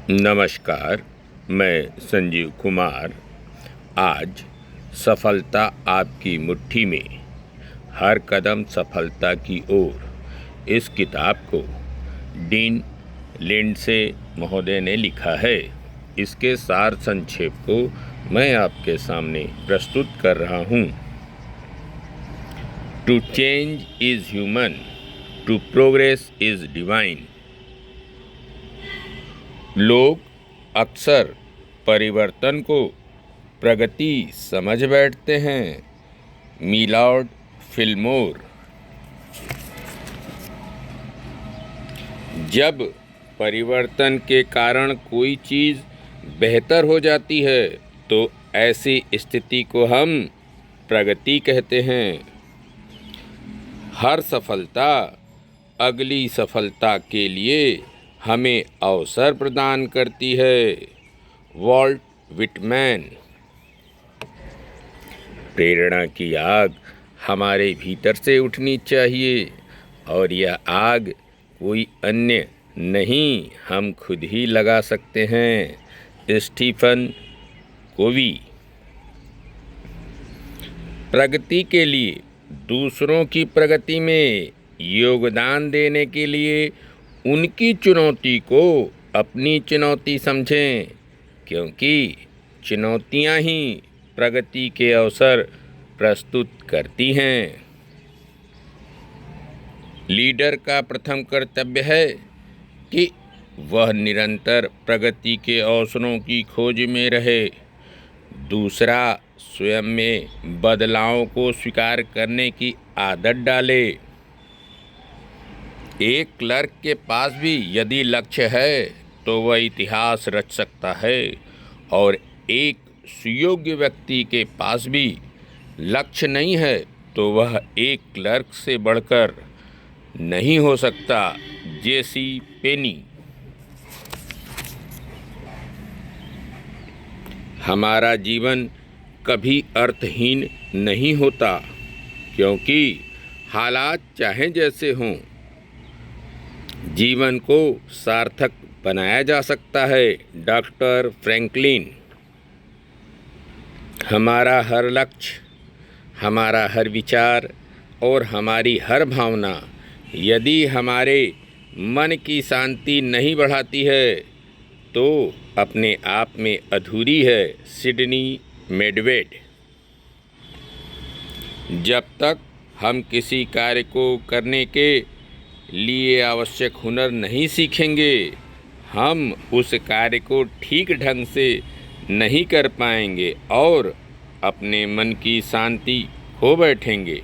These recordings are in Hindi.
नमस्कार, मैं संजीव कुमार। आज सफलता आपकी मुट्ठी में, हर कदम सफलता की ओर, इस किताब को डीन लिंडसे महोदय ने लिखा है। इसके सार संक्षेप को मैं आपके सामने प्रस्तुत कर रहा हूँ। To change is human, to progress is divine. लोग अक्सर परिवर्तन को प्रगति समझ बैठते हैं। Millard Fillmore. जब परिवर्तन के कारण कोई चीज़ बेहतर हो जाती है तो ऐसी स्थिति को हम प्रगति कहते हैं। हर सफलता अगली सफलता के लिए हमें अवसर प्रदान करती है। Walt Whitman. प्रेरणा की आग हमारे भीतर से उठनी चाहिए और यह आग कोई अन्य नहीं, हम खुद ही लगा सकते हैं। स्टीफन कोवी। प्रगति के लिए, दूसरों की प्रगति में योगदान देने के लिए उनकी चुनौती को अपनी चुनौती समझें, क्योंकि चुनौतियां ही प्रगति के अवसर प्रस्तुत करती हैं। लीडर का प्रथम कर्तव्य है कि वह निरंतर प्रगति के अवसरों की खोज में रहे। दूसरा, स्वयं में बदलावों को स्वीकार करने की आदत डाले। एक क्लर्क के पास भी यदि लक्ष्य है तो वह इतिहास रच सकता है, और एक सुयोग्य व्यक्ति के पास भी लक्ष्य नहीं है तो वह एक क्लर्क से बढ़कर नहीं हो सकता। जेसी पेनी। हमारा जीवन कभी अर्थहीन नहीं होता, क्योंकि हालात चाहे जैसे हों, जीवन को सार्थक बनाया जा सकता है। Doctor Franklin. हमारा हर लक्ष्य, हमारा हर विचार और हमारी हर भावना यदि हमारे मन की शांति नहीं बढ़ाती है तो अपने आप में अधूरी है। सिडनी मेडवेड। जब तक हम किसी कार्य को करने के लिए आवश्यक हुनर नहीं सीखेंगे, हम उस कार्य को ठीक ढंग से नहीं कर पाएंगे और अपने मन की शांति खो बैठेंगे।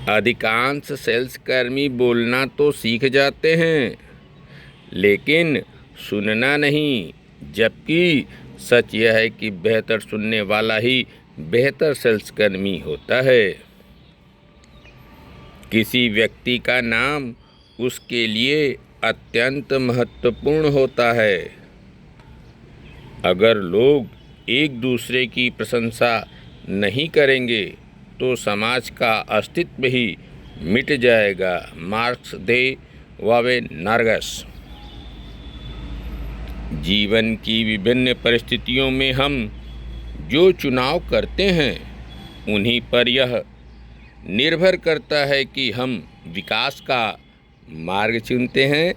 अधिकांश सेल्स कर्मी बोलना तो सीख जाते हैं, लेकिन सुनना नहीं, जबकि सच यह है कि बेहतर सुनने वाला ही बेहतर सेल्स कर्मी होता है। किसी व्यक्ति का नाम उसके लिए अत्यंत महत्वपूर्ण होता है। अगर लोग एक दूसरे की प्रशंसा नहीं करेंगे तो समाज का अस्तित्व ही मिट जाएगा। मार्क्स दे वावेनार्गस। जीवन की विभिन्न परिस्थितियों में हम जो चुनाव करते हैं उन्हीं पर यह निर्भर करता है कि हम विकास का मार्ग चुनते हैं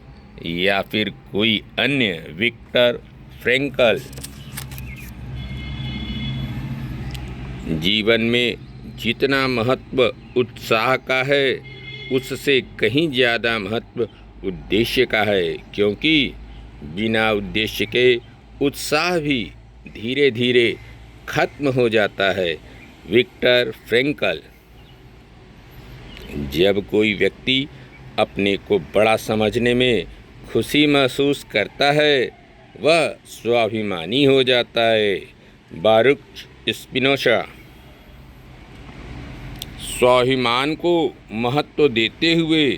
या फिर कोई अन्य। Viktor Frankl. जीवन में जितना महत्व उत्साह का है, उससे कहीं ज़्यादा महत्व उद्देश्य का है, क्योंकि बिना उद्देश्य के उत्साह भी धीरे धीरे खत्म हो जाता है। Viktor Frankl. जब कोई व्यक्ति अपने को बड़ा समझने में खुशी महसूस करता है, वह स्वाभिमानी हो जाता है। Baruch Spinoza. स्वाभिमान को महत्व देते हुए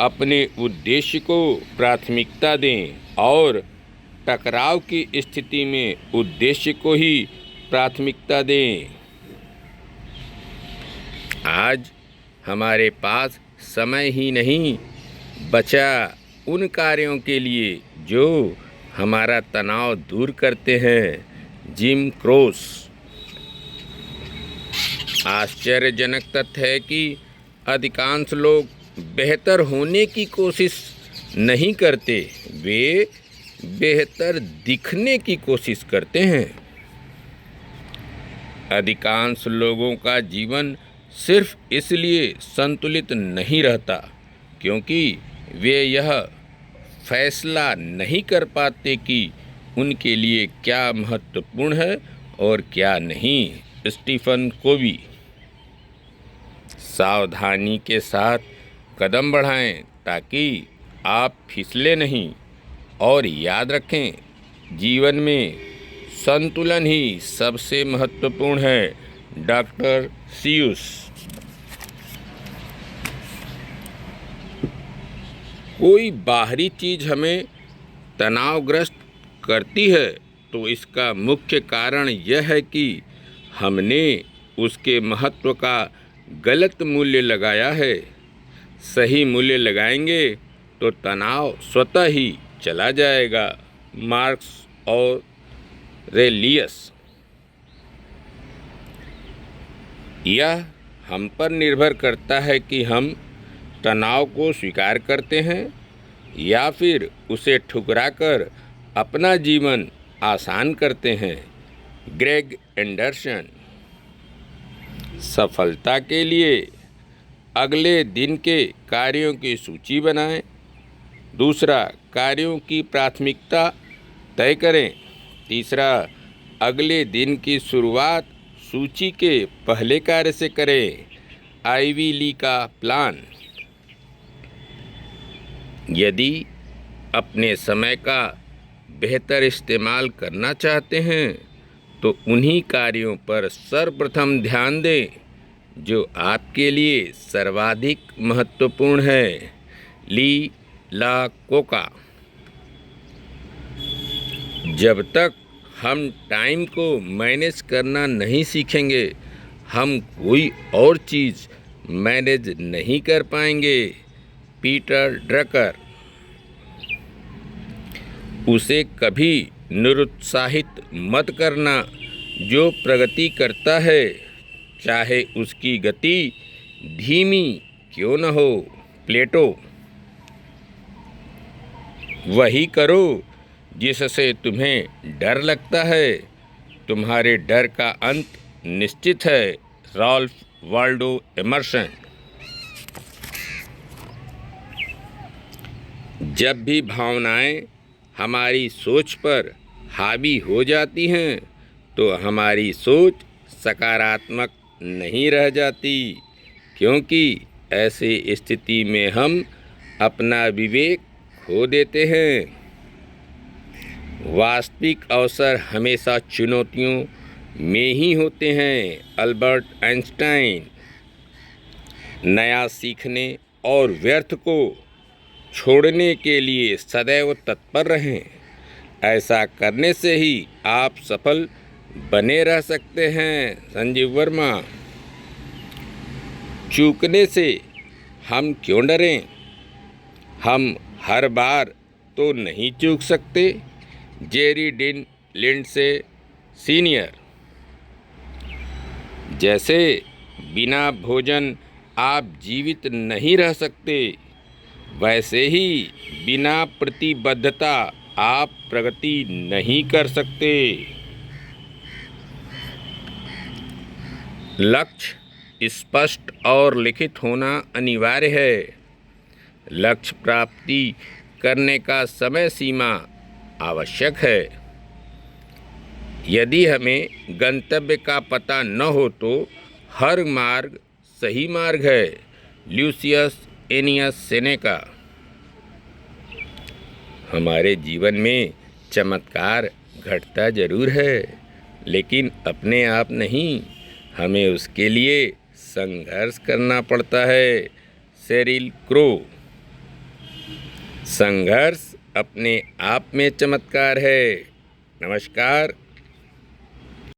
अपने उद्देश्य को प्राथमिकता दें और टकराव की स्थिति में उद्देश्य को ही प्राथमिकता दें। आज हमारे पास समय ही नहीं बचा उन कार्यों के लिए जो हमारा तनाव दूर करते हैं। Gym cross. आश्चर्यजनक तथ्य है कि अधिकांश लोग बेहतर होने की कोशिश नहीं करते, वे बेहतर दिखने की कोशिश करते हैं। अधिकांश लोगों का जीवन सिर्फ इसलिए संतुलित नहीं रहता क्योंकि वे यह फैसला नहीं कर पाते कि उनके लिए क्या महत्वपूर्ण है और क्या नहीं। Stephen Covey. सावधानी के साथ कदम बढ़ाएं ताकि आप फिसले नहीं, और याद रखें, जीवन में संतुलन ही सबसे महत्वपूर्ण है। डॉक्टर सीयूस। कोई बाहरी चीज़ हमें तनावग्रस्त करती है तो इसका मुख्य कारण यह है कि हमने उसके महत्व का गलत मूल्य लगाया है। सही मूल्य लगाएंगे तो तनाव स्वतः ही चला जाएगा। मार्क्स और रेलियस। यह हम पर निर्भर करता है कि हम तनाव को स्वीकार करते हैं या फिर उसे ठुकराकर अपना जीवन आसान करते हैं। Greg Anderson. सफलता के लिए अगले दिन के कार्यों की सूची बनाएं। दूसरा, कार्यों की प्राथमिकता तय करें। तीसरा, अगले दिन की शुरुआत सूची के पहले कार्य से करें। आइवी ली का प्लान। यदि अपने समय का बेहतर इस्तेमाल करना चाहते हैं तो उन्हीं कार्यों पर सर्वप्रथम ध्यान दें जो आपके लिए सर्वाधिक महत्वपूर्ण है। ली ला कोका। जब तक हम टाइम को मैनेज करना नहीं सीखेंगे, हम कोई और चीज़ मैनेज नहीं कर पाएंगे। Peter Drucker. उसे कभी निरुत्साहित मत करना जो प्रगति करता है, चाहे उसकी गति धीमी क्यों न हो। प्लेटो। वही करो जिससे तुम्हें डर लगता है, तुम्हारे डर का अंत निश्चित है। Ralph Waldo Emerson. जब भी भावनाएं हमारी सोच पर हावी हो जाती हैं तो हमारी सोच सकारात्मक नहीं रह जाती, क्योंकि ऐसी स्थिति में हम अपना विवेक खो देते हैं। वास्तविक अवसर हमेशा चुनौतियों में ही होते हैं। Albert Einstein. नया सीखने और व्यर्थ को छोड़ने के लिए सदैव तत्पर रहें। ऐसा करने से ही आप सफल बने रह सकते हैं। संजीव वर्मा। चूकने से हम क्यों डरें? हम हर बार तो नहीं चूक सकते। Jerry Dean Lindsey senior. जैसे बिना भोजन आप जीवित नहीं रह सकते, वैसे ही बिना प्रतिबद्धता आप प्रगति नहीं कर सकते। लक्ष्य स्पष्ट और लिखित होना अनिवार्य है। लक्ष्य प्राप्ति करने का समय सीमा आवश्यक है। यदि हमें गंतव्य का पता न हो तो हर मार्ग सही मार्ग है। ल्यूसियस एनियस सेनेका। हमारे जीवन में चमत्कार घटता जरूर है, लेकिन अपने आप नहीं, हमें उसके लिए संघर्ष करना पड़ता है। Sheryl Crow. संघर्ष अपने आप में चमत्कार है। नमस्कार।